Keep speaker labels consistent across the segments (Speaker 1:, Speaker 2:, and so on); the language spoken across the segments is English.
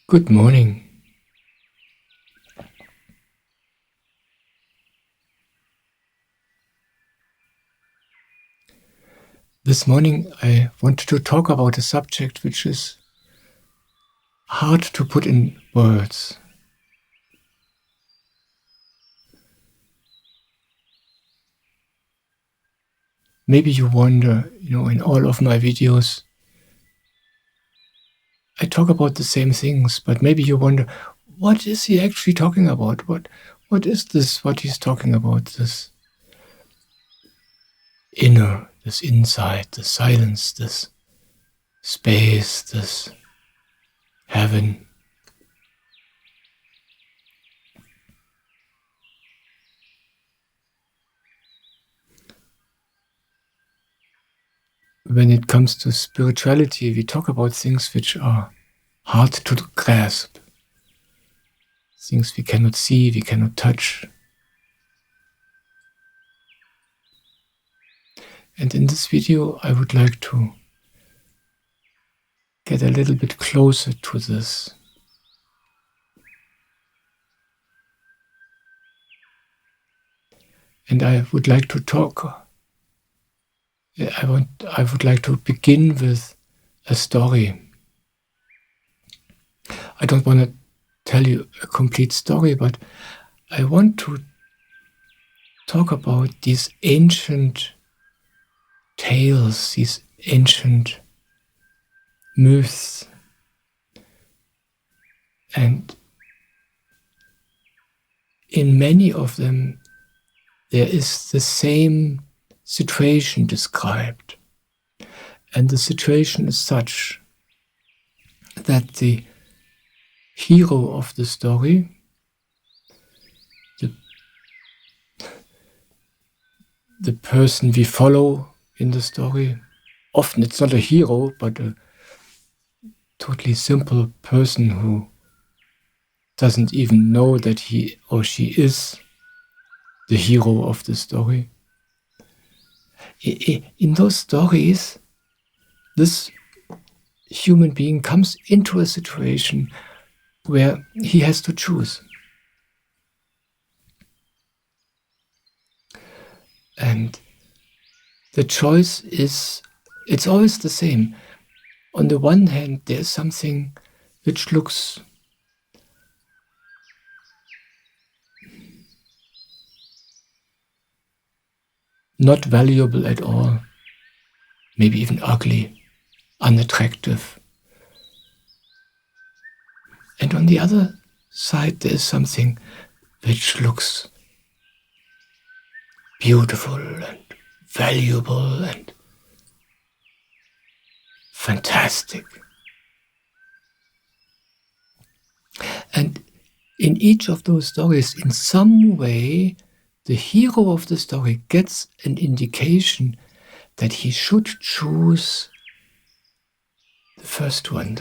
Speaker 1: Good morning. This morning I wanted to talk about a subject which is hard to put in words. Maybe you wonder, in all of my videos, I talk about the same things, but maybe you wonder, what is he actually talking about? What is this, what he's talking about, this inner, this inside, the silence, this space, this heaven. When it comes to spirituality, we talk about things which are hard to grasp. Things we cannot see, we cannot touch. And in this video, I would like to get a little bit closer to this. And I would like to talk. I would like to begin with a story. I don't want to tell you a complete story, but I want to talk about these ancient tales, these ancient myths. And in many of them, there is the same situation described. And the situation is such that the hero of the story, the person we follow in the story, often it's not a hero, but a totally simple person who doesn't even know that he or she is the hero of the story. In those stories, this human being comes into a situation where he has to choose. And the choice it's always the same. On the one hand, there's something which looks not valuable at all, maybe even ugly, unattractive. And on the other side, there is something which looks beautiful and valuable and fantastic. And in each of those stories, in some way, the hero of the story gets an indication that he should choose the first one.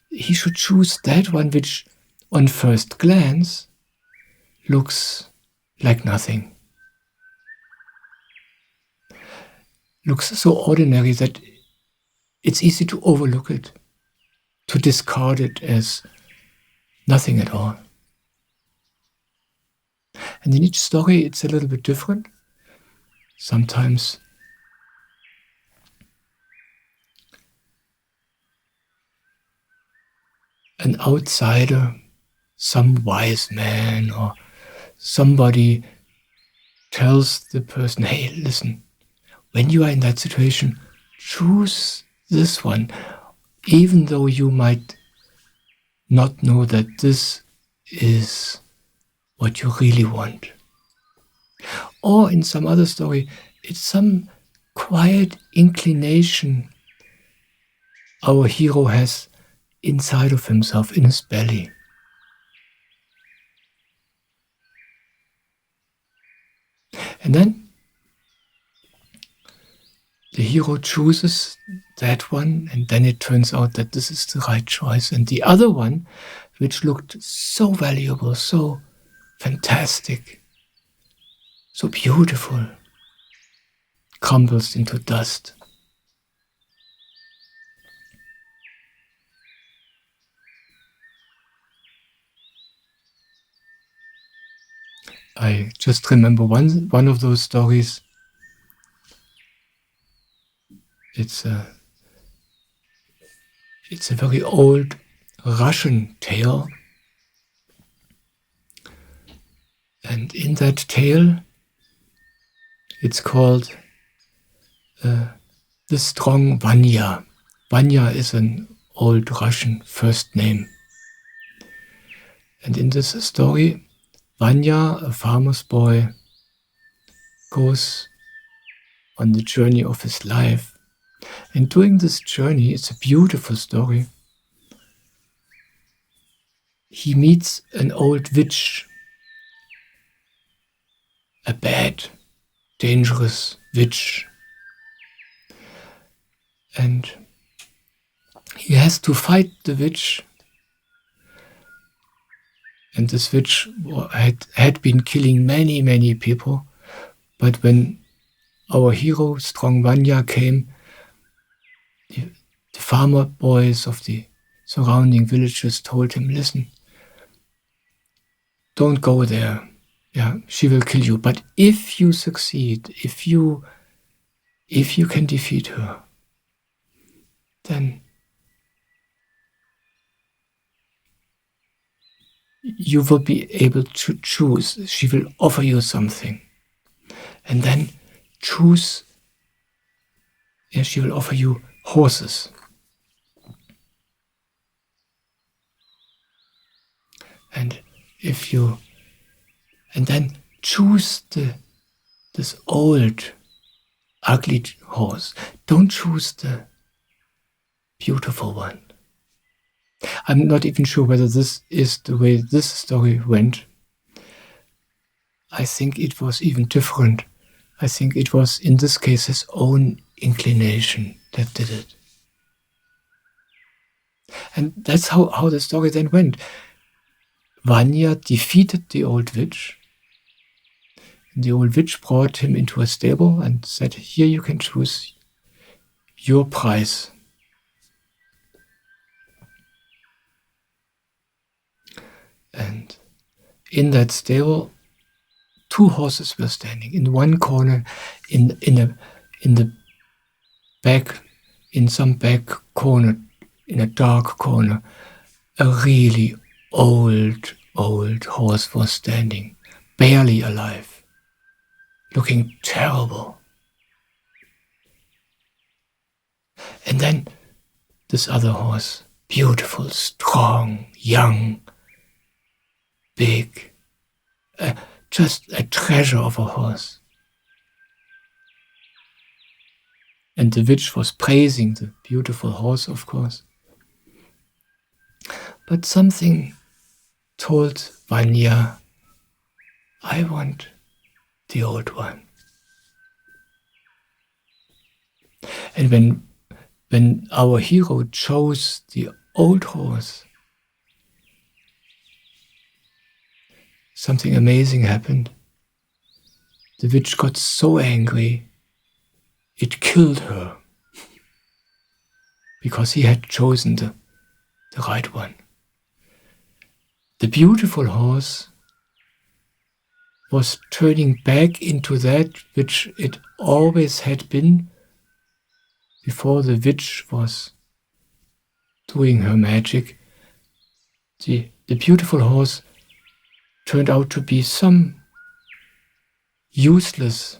Speaker 1: He should choose that one which, on first glance, looks like nothing. Looks so ordinary that it's easy to overlook it, to discard it as nothing at all. And in each story, it's a little bit different. Sometimes an outsider, some wise man or somebody tells the person, hey, listen, when you are in that situation, choose this one, even though you might not know that this is what you really want. Or in some other story, it's some quiet inclination our hero has inside of himself, in his belly. And then the hero chooses that one, and then it turns out that this is the right choice. And the other one, which looked so valuable, so fantastic, so beautiful, crumbles into dust. I just remember one of those stories. It's a very old Russian tale. And in that tale, it's called The Strong Vanya. Vanya is an old Russian first name. And in this story, Vanya, a farmer's boy, goes on the journey of his life. And during this journey, it's a beautiful story, he meets an old witch, a bad, dangerous witch. And he has to fight the witch. And this witch had been killing many, many people. But when our hero, Strong Vanya, came, the farmer boys of the surrounding villages told him, listen, don't go there. Yeah, she will kill you. But if you succeed, if you can defeat her, then you will be able to choose. She will offer you something. And then choose. Yeah, she will offer you horses. And then choose this old, ugly horse. Don't choose the beautiful one. I'm not even sure whether this is the way this story went. I think it was even different. I think it was, in this case, his own inclination that did it. And that's how the story then went. Vanya defeated the old witch. And the old witch brought him into a stable and said, here you can choose your prize. And in that stable, 2 horses were standing. In one corner, in the back, in some back corner, in a dark corner, a really old horse was standing, barely alive, looking terrible. And then this other horse, beautiful, strong, young, big, just a treasure of a horse. And the witch was praising the beautiful horse, of course. But something told Vanya, I want the old one. And when our hero chose the old horse, something amazing happened. The witch got so angry, it killed her, because he had chosen the right one. The beautiful horse was turning back into that which it always had been before the witch was doing her magic. The beautiful horse turned out to be some useless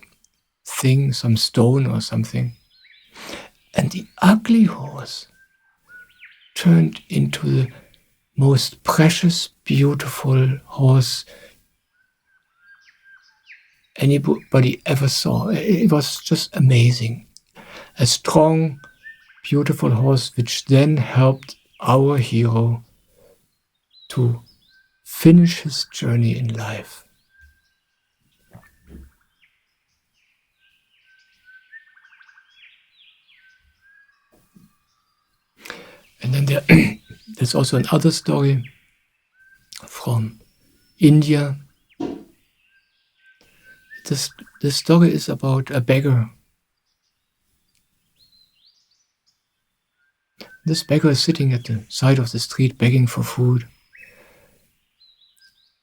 Speaker 1: thing, some stone or something. And the ugly horse turned into the most precious, beautiful horse anybody ever saw. It was just amazing. A strong, beautiful horse, which then helped our hero to finish his journey in life. And then there's also another story from India. This story is about a beggar. This beggar is sitting at the side of the street begging for food.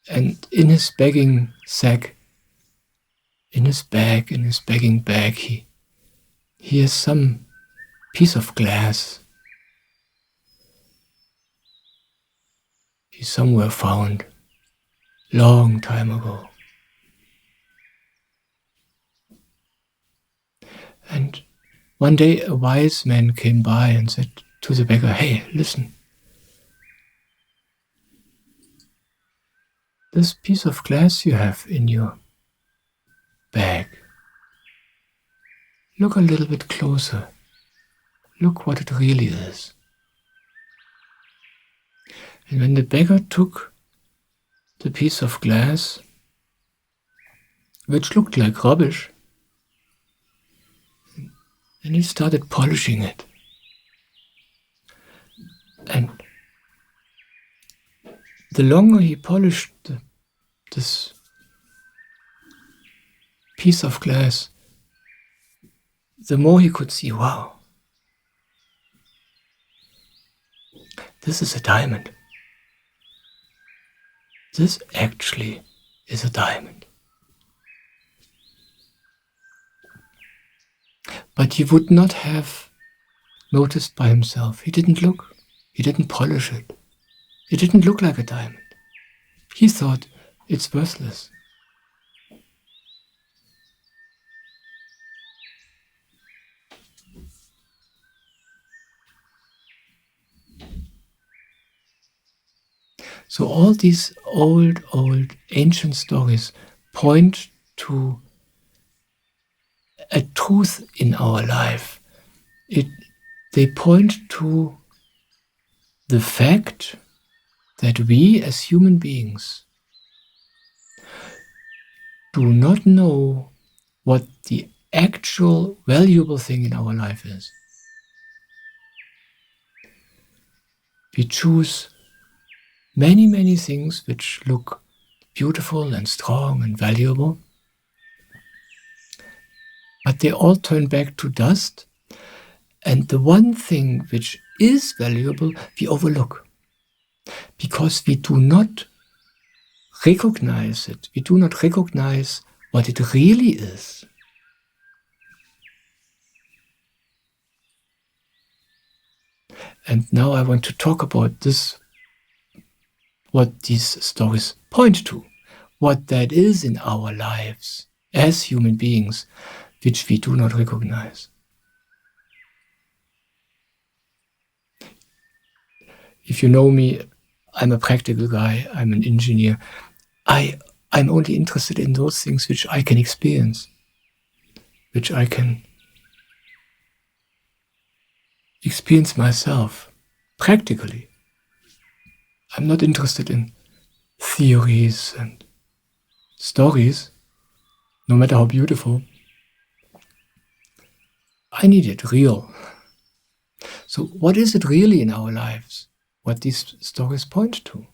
Speaker 1: And in his begging sack, in his begging bag, he has some piece of glass he somewhere found long time ago. And one day a wise man came by and said to the beggar, "Hey, listen. This piece of glass you have in your bag, look a little bit closer. Look what it really is." And when the beggar took the piece of glass, which looked like rubbish, and he started polishing it. And the longer he polished this piece of glass, the more he could see, wow, this is a diamond. This actually is a diamond. But he would not have noticed by himself. He didn't look. He didn't polish it. It didn't look like a diamond. He thought it's worthless. So all these old ancient stories point to a truth in our life. They point to the fact that we as human beings do not know what the actual valuable thing in our life is. We choose many things which look beautiful and strong and valuable, but they all turn back to dust, and the one thing which is valuable we overlook because we do not recognize it. We do not recognize what it really is. And now I want to talk about this, what these stories point to, what that is in our lives as human beings, which we do not recognize. If you know me, I'm a practical guy, I'm an engineer. I'm only interested in those things which I can experience, which I can experience myself practically. I'm not interested in theories and stories, no matter how beautiful. I need it real. So what is it really in our lives? What these stories point to?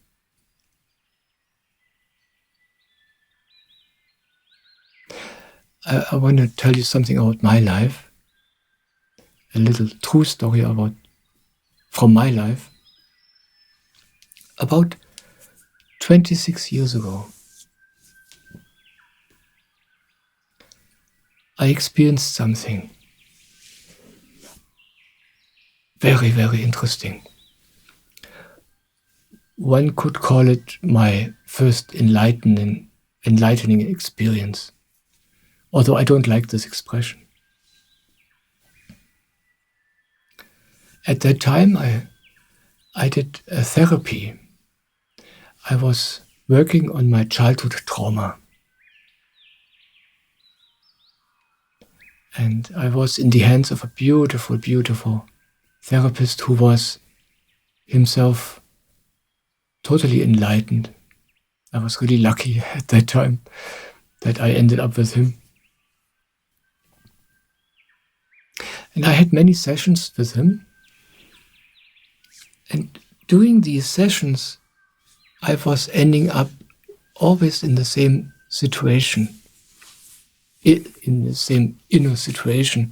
Speaker 1: I want to tell you something about my life, a little true story from my life. About 26 years ago, I experienced something very interesting. One could call it my first enlightening experience, although I don't like this expression. At that time, I did a therapy. I was working on my childhood trauma. And I was in the hands of a beautiful therapist who was himself totally enlightened. I was really lucky at that time that I ended up with him. And I had many sessions with him. And during these sessions, I was ending up always in the same situation, in the same inner situation.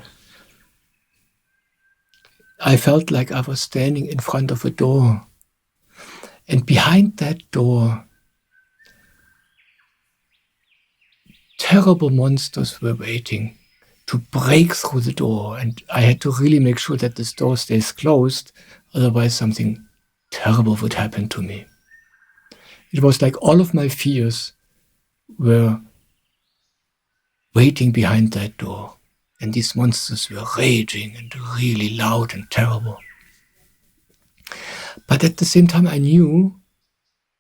Speaker 1: I felt like I was standing in front of a door. And behind that door terrible monsters were waiting to break through the door, and I had to really make sure that this door stays closed, otherwise something terrible would happen to me. It was like all of my fears were waiting behind that door, and these monsters were raging and really loud and terrible. But at the same time, I knew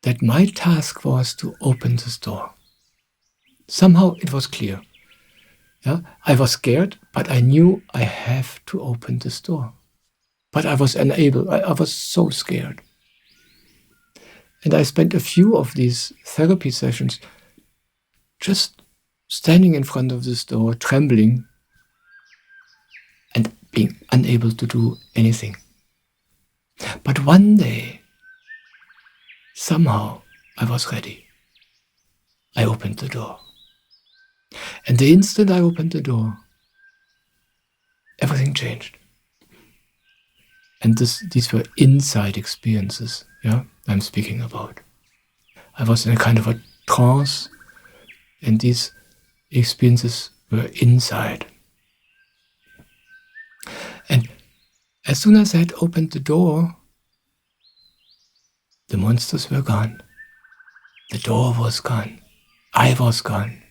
Speaker 1: that my task was to open this door. Somehow it was clear. Yeah? I was scared, but I knew I have to open this door. But I was unable. I was so scared. And I spent a few of these therapy sessions just standing in front of this door, trembling, and being unable to do anything. But one day, somehow, I was ready. I opened the door. And the instant I opened the door, everything changed. And these were inside experiences, yeah, I'm speaking about. I was in a kind of a trance, and these experiences were inside. And as soon as I had opened the door, the monsters were gone. The door was gone. I was gone.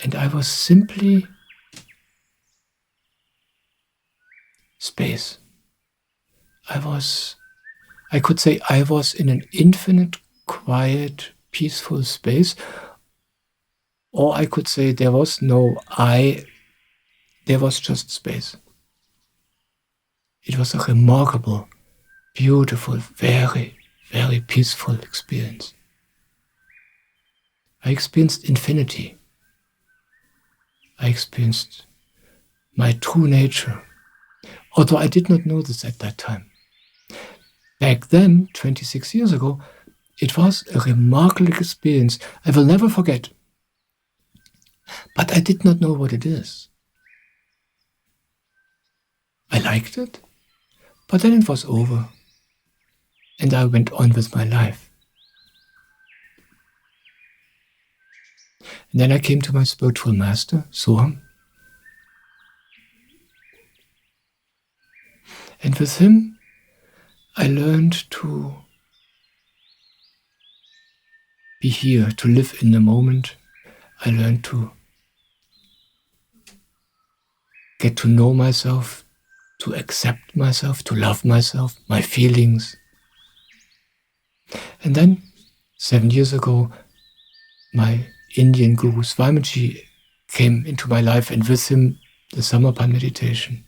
Speaker 1: And I was simply space. I could say I was in an infinite, quiet, peaceful space. Or I could say there was no I, there was just space. It was a remarkable, beautiful, very, very peaceful experience. I experienced infinity. I experienced my true nature, although I did not know this at that time. Back then, 26 years ago, it was a remarkable experience I will never forget. But I did not know what it is. I liked it, but then it was over, and I went on with my life. And then I came to my spiritual master, Soham. And with him, I learned to be here, to live in the moment. I learned to get to know myself, to accept myself, to love myself, my feelings. And then, 7 years ago, my Indian guru Swamiji came into my life, and with him, the Samarpan meditation.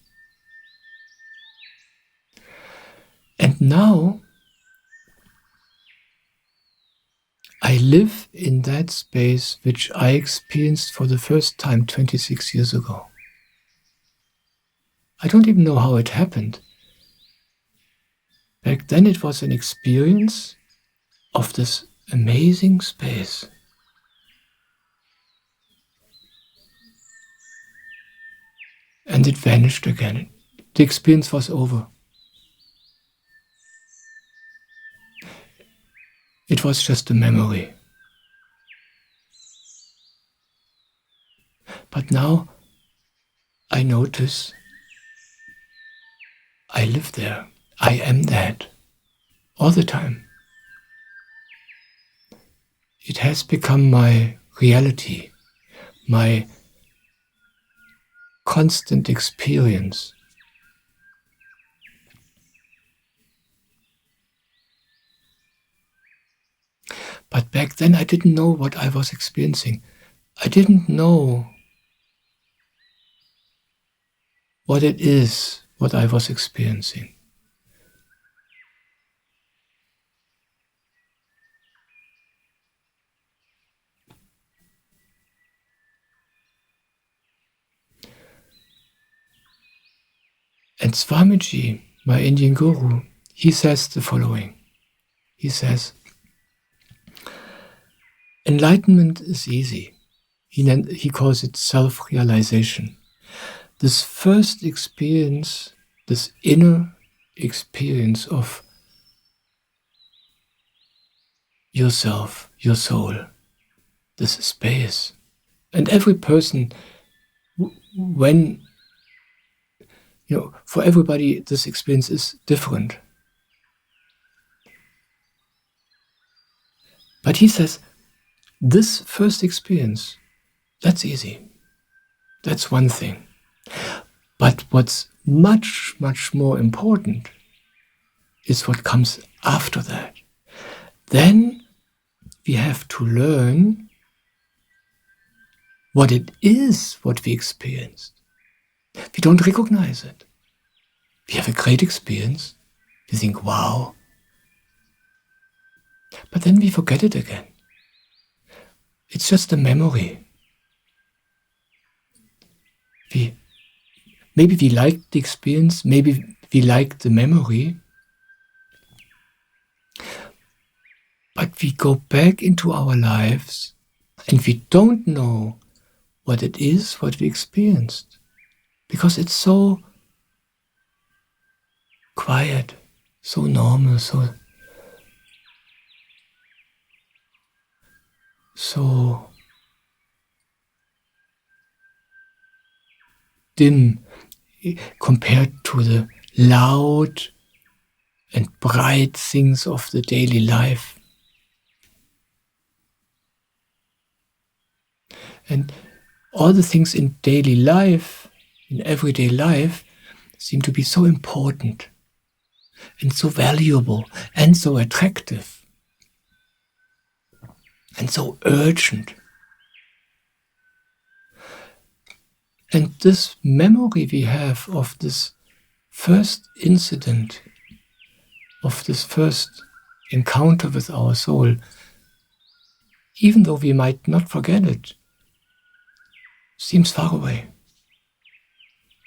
Speaker 1: And now, I live in that space which I experienced for the first time 26 years ago. I don't even know how it happened. Back then it was an experience of this amazing space. And it vanished again. The experience was over. It was just a memory. But now I notice I live there. I am that all the time. It has become my reality, my constant experience. But back then I didn't know what I was experiencing. I didn't know what it is, what I was experiencing. And Swamiji, my Indian guru, he says the following. He says, enlightenment is easy. He calls it self-realization. This first experience, this inner experience of yourself, your soul, this space. And every person, when, for everybody, this experience is different. But he says, this first experience, that's easy. That's one thing. But what's much, much more important is what comes after that. Then we have to learn what it is, what we experienced. We don't recognize it. We have a great experience. We think, wow. But then we forget it again. It's just a memory. Maybe we like the experience, maybe we like the memory, but we go back into our lives and we don't know what it is, what we experienced, because it's so quiet, so normal, so dim compared to the loud and bright things of the daily life. And all the things in daily life, in everyday life, seem to be so important and so valuable and so attractive and so urgent. And this memory we have of this first incident, of this first encounter with our soul, even though we might not forget it, seems far away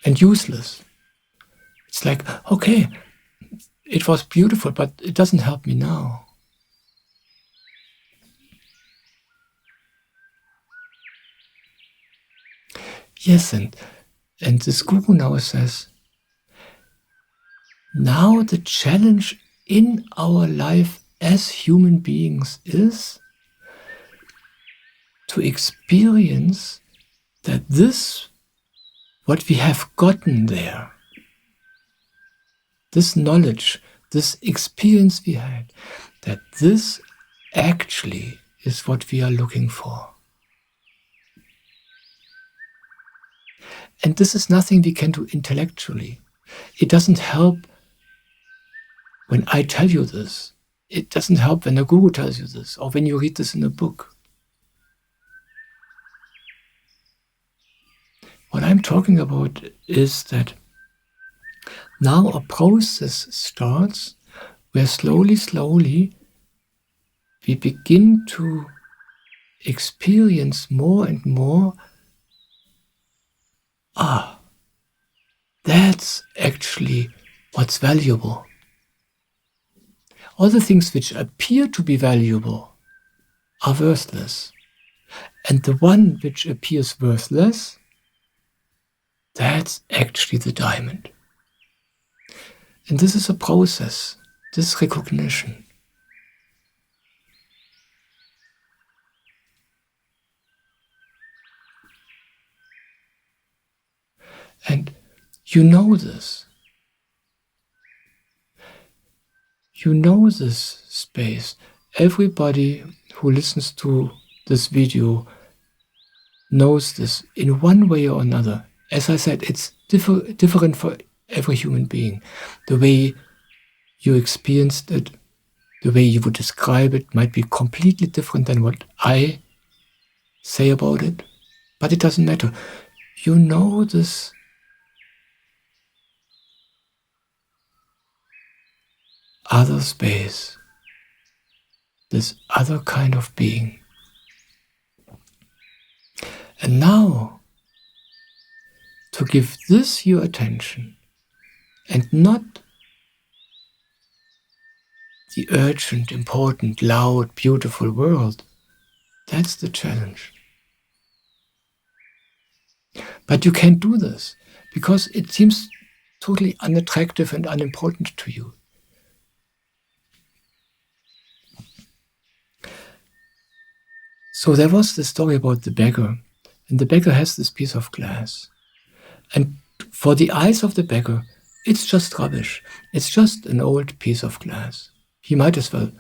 Speaker 1: and useless. It's like, okay, it was beautiful, but it doesn't help me now. Yes, and this guru now says, now the challenge in our life as human beings is to experience that this, what we have gotten there, this knowledge, this experience we had, that this actually is what we are looking for. And this is nothing we can do intellectually. It doesn't help when I tell you this. It doesn't help when a guru tells you this, or when you read this in a book. What I'm talking about is that now a process starts where slowly we begin to experience more and more, that's actually what's valuable. All the things which appear to be valuable are worthless. And the one which appears worthless, that's actually the diamond. And this is a process, this recognition. And you know this. You know this space. Everybody who listens to this video knows this in one way or another. As I said, it's different for every human being. The way you experienced it, the way you would describe it might be completely different than what I say about it. But it doesn't matter. You know this other space, this other kind of being. And now, to give this your attention, and not the urgent, important, loud, beautiful world, that's the challenge. But you can't do this, because it seems totally unattractive and unimportant to you. So there was this story about the beggar, and the beggar has this piece of glass. And for the eyes of the beggar, it's just rubbish. It's just an old piece of glass. He might as well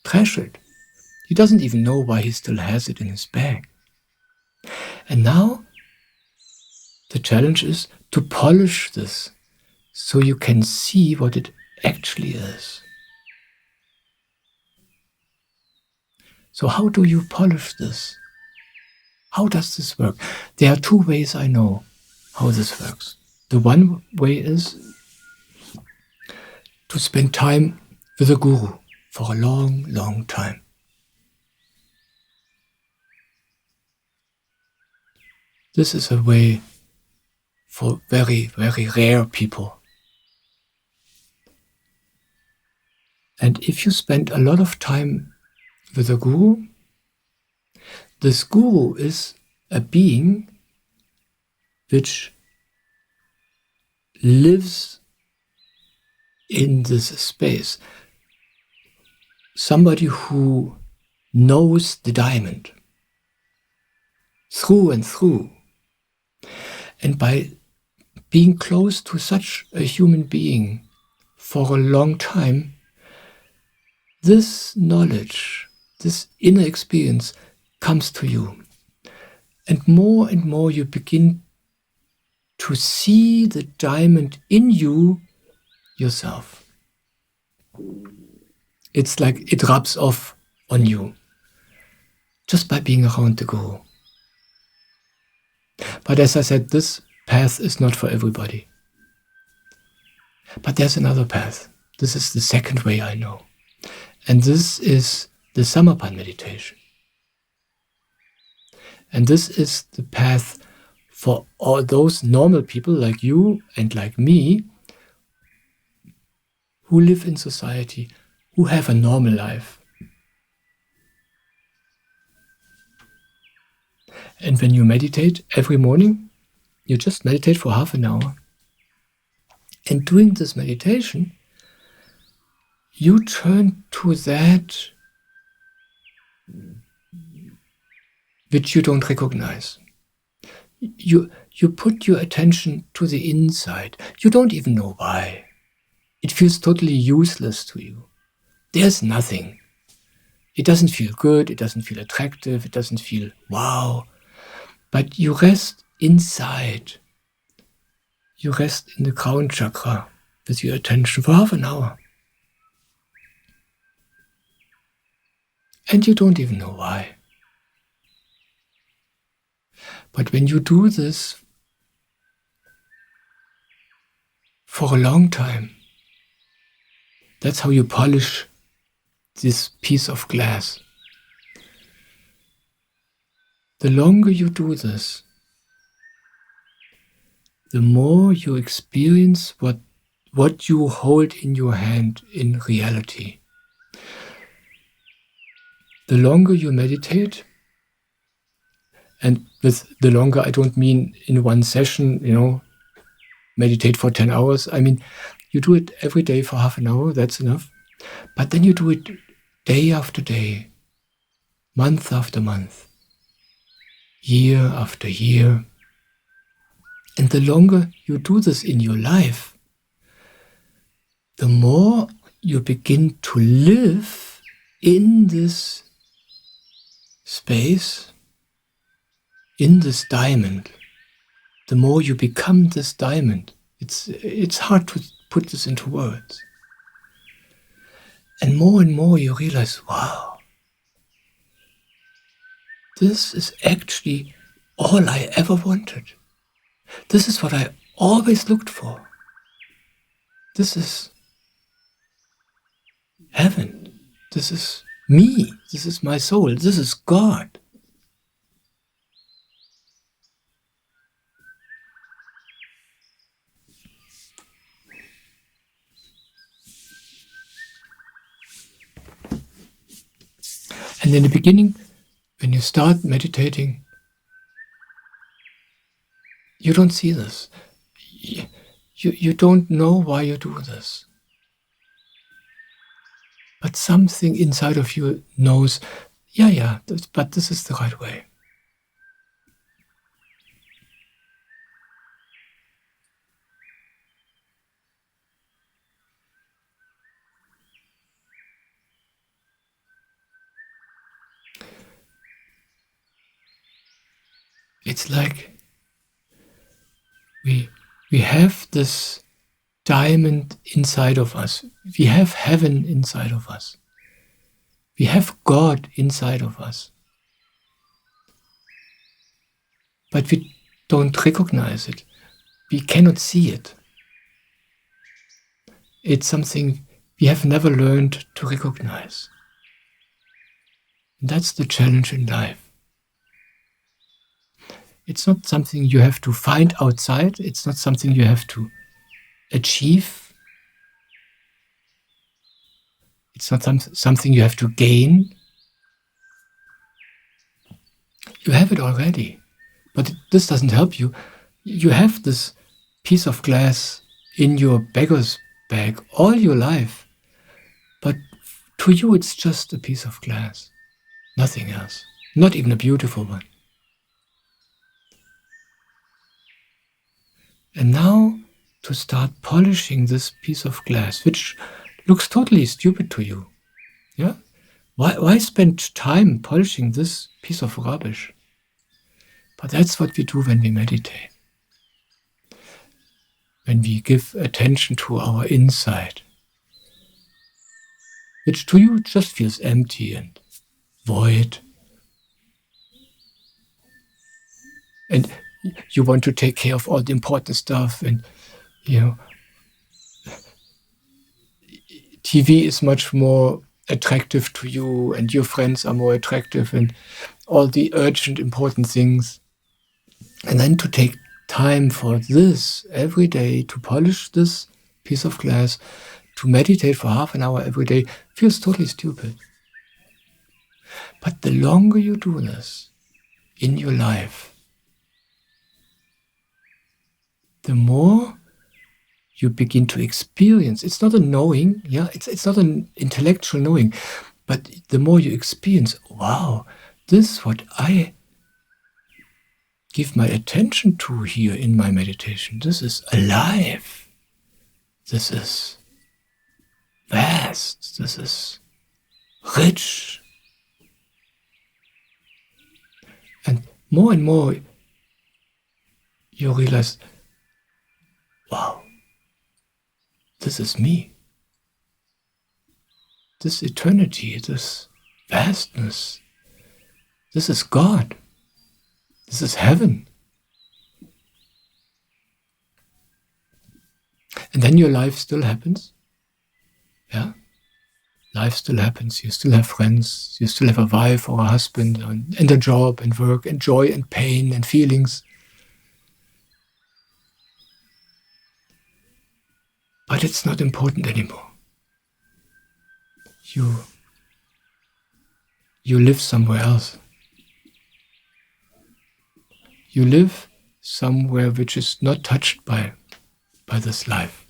Speaker 1: trash it. He doesn't even know why he still has it in his bag. And now the challenge is to polish this so you can see what it actually is. So how do you polish this? How does this work? There are two ways I know how this works. The one way is to spend time with a guru for a long, long time. This is a way for very, very rare people. And if you spend a lot of time with a guru, this guru is a being which lives in this space. Somebody who knows the diamond through and through. And by being close to such a human being for a long time, this knowledge, this inner experience comes to you. And more you begin to see the diamond in you yourself. It's like it rubs off on you just by being around the guru. But as I said, this path is not for everybody. But there's another path. This is the second way I know. And this is the Samarpan meditation. And this is the path for all those normal people like you and like me who live in society, who have a normal life. And when you meditate every morning, you just meditate for half an hour. And doing this meditation, you turn to that which you don't recognize. You put your attention to the inside. You don't even know why. It feels totally useless to you. There's nothing. It doesn't feel good. It doesn't feel attractive. It doesn't feel wow. But you rest inside. You rest in the crown chakra with your attention for half an hour. And you don't even know why. But when you do this for a long time, that's how you polish this piece of glass. The longer you do this, the more you experience what you hold in your hand in reality. The longer you meditate, and with the longer I don't mean in one session, meditate for 10 hours. I mean, you do it every day for half an hour, that's enough. But then you do it day after day, month after month, year after year. And the longer you do this in your life, the more you begin to live in this space, in this diamond. The more you become this diamond. It's hard to put this into words. And more you realize, wow, this is actually all I ever wanted. This is what I always looked for. This is heaven. This is me. This is my soul. This is God. And in the beginning, when you start meditating, you don't see this. You don't know why you do this. But something inside of you knows yeah, but this is the right way. It's like we have this diamond inside of us. We have heaven inside of us. We have God inside of us. But we don't recognize it. We cannot see it. It's something we have never learned to recognize. That's the challenge in life. It's not something you have to find outside. It's not something you have to achieve. It's not something you have to gain. You have it already. But this doesn't help you. You have this piece of glass in your beggar's bag all your life. But to you, it's just a piece of glass. Nothing else. Not even a beautiful one. And now to start polishing this piece of glass, which looks totally stupid to you. Yeah? Why spend time polishing this piece of rubbish? But that's what we do when we meditate. When we give attention to our inside, which to you just feels empty and void. And you want to take care of all the important stuff, and TV is much more attractive to you, and your friends are more attractive, and all the urgent, important things. And then to take time for this every day, to polish this piece of glass, to meditate for half an hour every day, feels totally stupid. But the longer you do this in your life, the more you begin to experience. It's not a knowing, it's not an intellectual knowing, but the more you experience, wow, this is what I give my attention to here in my meditation. This is alive. This is vast. This is rich. And more you realize, wow, this is me. This eternity, this vastness, this is God. This is heaven. And then your life still happens. Yeah? Life still happens. You still have friends. You still have a wife or a husband and a job and work and joy and pain and feelings. But it's not important anymore. You live somewhere else. You live somewhere which is not touched by this life.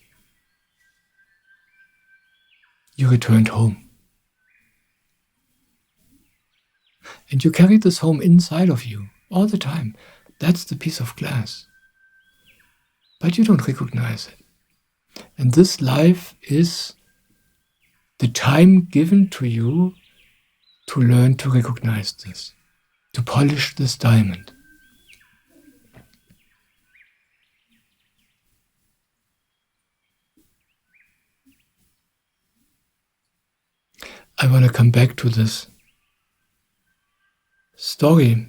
Speaker 1: You returned home. And you carry this home inside of you all the time. That's the piece of glass. But you don't recognize it. And this life is the time given to you to learn to recognize this, to polish this diamond. I want to come back to this story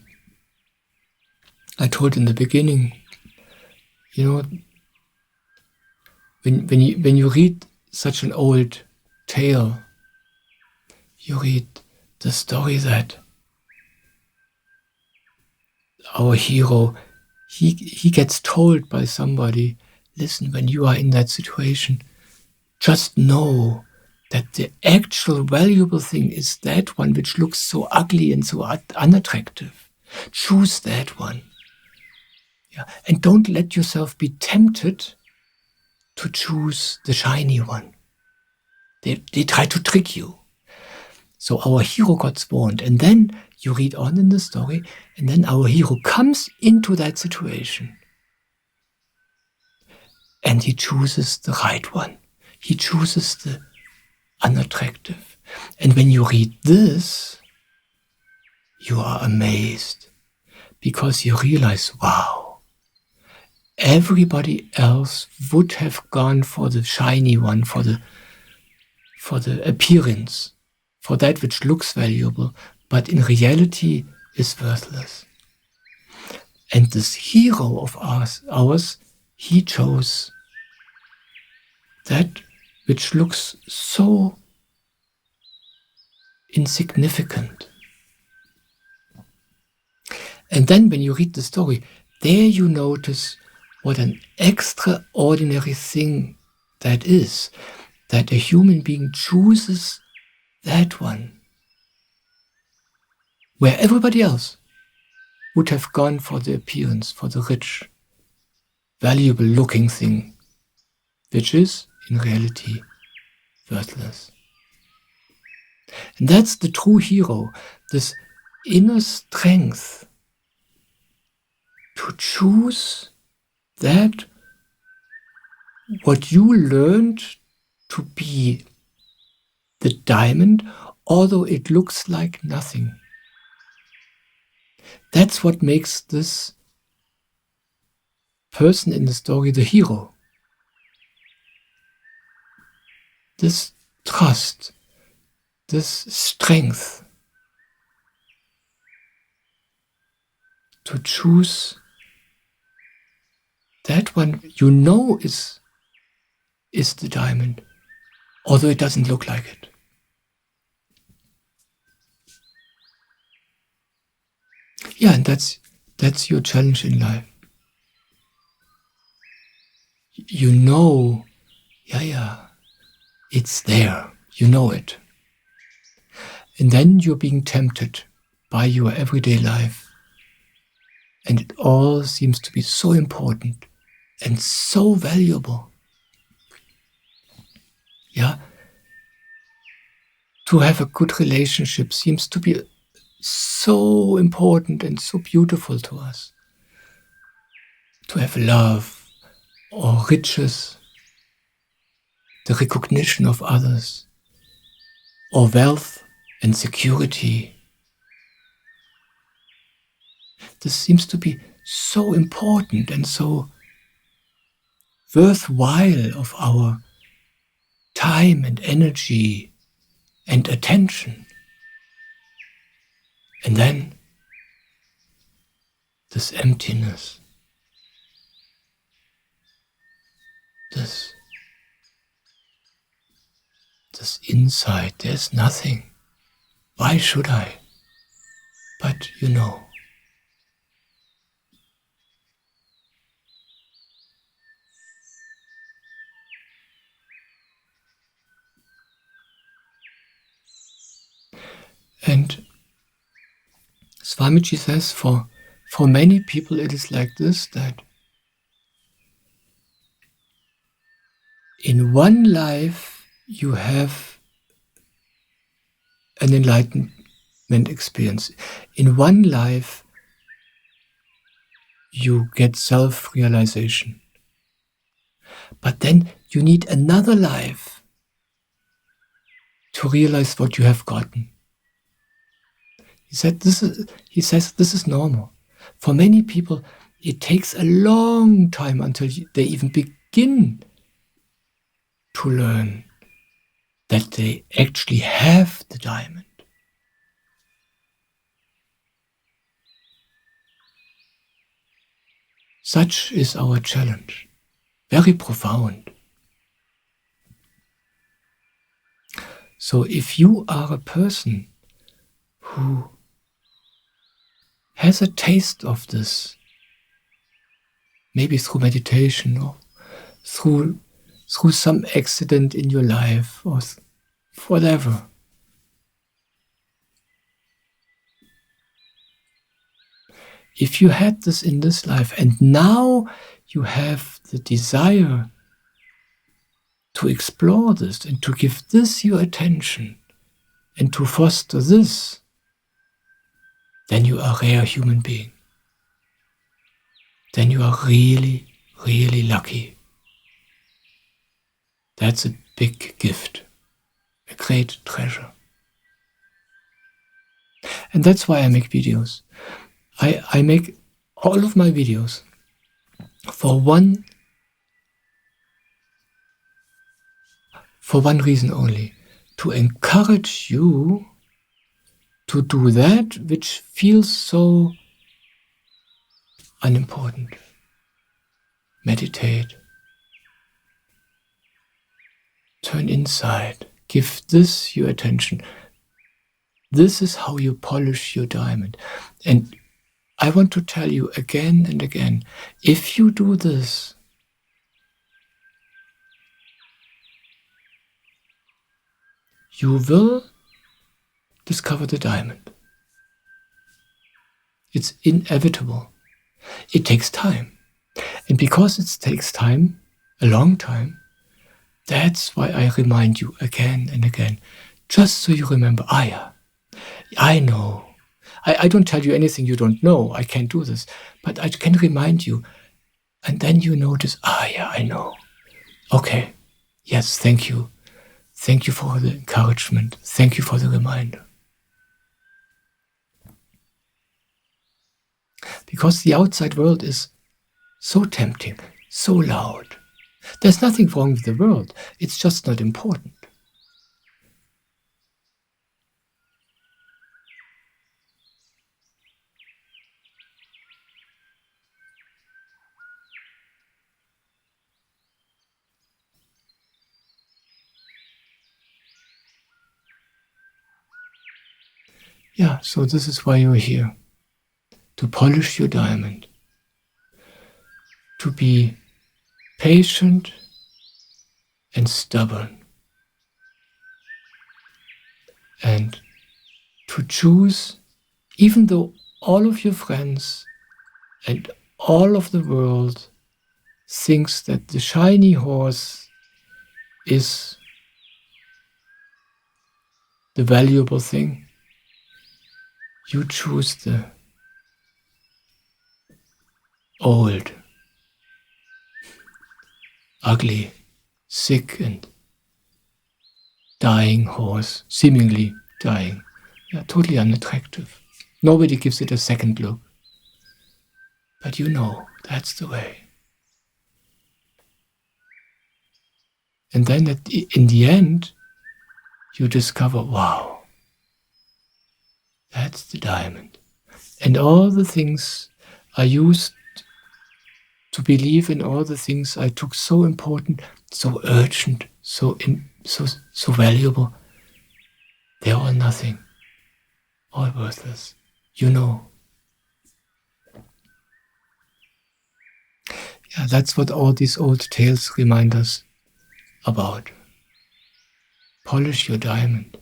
Speaker 1: I told in the beginning. When you read such an old tale, you read the story that our hero, he gets told by somebody, listen, when you are in that situation, just know that the actual valuable thing is that one which looks so ugly and so unattractive. Choose that one. Yeah. And don't let yourself be tempted to choose the shiny one. They try to trick you. So our hero got warned, and then you read on in the story, and then our hero comes into that situation. And he chooses the right one. He chooses the unattractive. And when you read this, you are amazed, because you realize, wow, everybody else would have gone for the shiny one, for the appearance, for that which looks valuable, but in reality is worthless. And this hero of ours, he chose that which looks so insignificant. And then when you read the story, there you notice what an extraordinary thing that is, that a human being chooses that one, where everybody else would have gone for the appearance, for the rich, valuable looking thing, which is in reality worthless. And that's the true hero, this inner strength to choose that what you learned to be the diamond, although it looks like nothing. That's what makes this person in the story the hero. This trust, this strength to choose that one you know is the diamond, although it doesn't look like it. Yeah, and that's your challenge in life. You know, it's there. You know it. And then you're being tempted by your everyday life. And it all seems to be so important and so valuable. Yeah. To have a good relationship seems to be so important and so beautiful to us. To have love or riches, the recognition of others, or wealth and security. This seems to be so important and so worthwhile of our time and energy and attention. And then this emptiness, this insight, there's nothing. Why should I? But you know. And Swamiji says, for many people it is like this, that in one life you have an enlightenment experience. In one life you get self-realization. But then you need another life to realize what you have gotten. He says this is normal. For many people, it takes a long time until they even begin to learn that they actually have the diamond. Such is our challenge. Very profound. So if you are a person who has a taste of this, maybe through meditation or through some accident in your life or whatever, if you had this in this life and now you have the desire to explore this and to give this your attention and to foster this, then you are a rare human being. Then you are really, really lucky. That's a big gift, a great treasure. And that's why I make videos. I make all of my videos for one reason only, to encourage you to do that which feels so unimportant. Meditate. Turn inside. Give this your attention. This is how you polish your diamond. And I want to tell you again and again, if you do this, you will discover the diamond. It's inevitable. It takes time. And because it takes time, a long time, that's why I remind you again and again, just so you remember, yeah, I know. I don't tell you anything you don't know. I can't do this. But I can remind you. And then you notice, yeah, I know. Okay. Yes, thank you. Thank you for the encouragement. Thank you for the reminder. Because the outside world is so tempting, so loud. There's nothing wrong with the world. It's just not important. Yeah, so this is why you're here. To polish your diamond. To be patient and stubborn. And to choose, even though all of your friends and all of the world thinks that the shiny horse is the valuable thing, you choose the old, ugly, sick and dying horse, seemingly dying. Yeah, totally unattractive. Nobody gives it a second look. But you know, that's the way. And then in the end, you discover, wow, that's the diamond. And all the things I used to believe in, all the things I took so important, so urgent, so valuable, they're all nothing, all worthless. You know. Yeah, that's what all these old tales remind us about. Polish your diamond.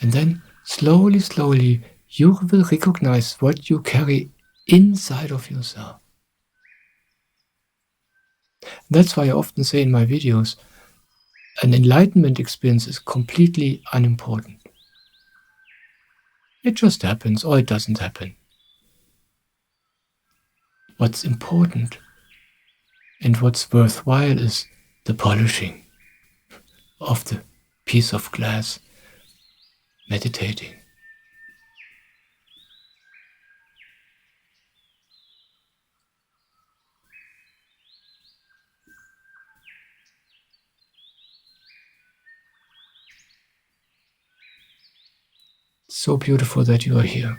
Speaker 1: And then slowly, slowly, you will recognize what you carry inside of yourself. That's why I often say in my videos, an enlightenment experience is completely unimportant. It just happens, or it doesn't happen. What's important and what's worthwhile is the polishing of the piece of glass, meditating. So beautiful that you are here.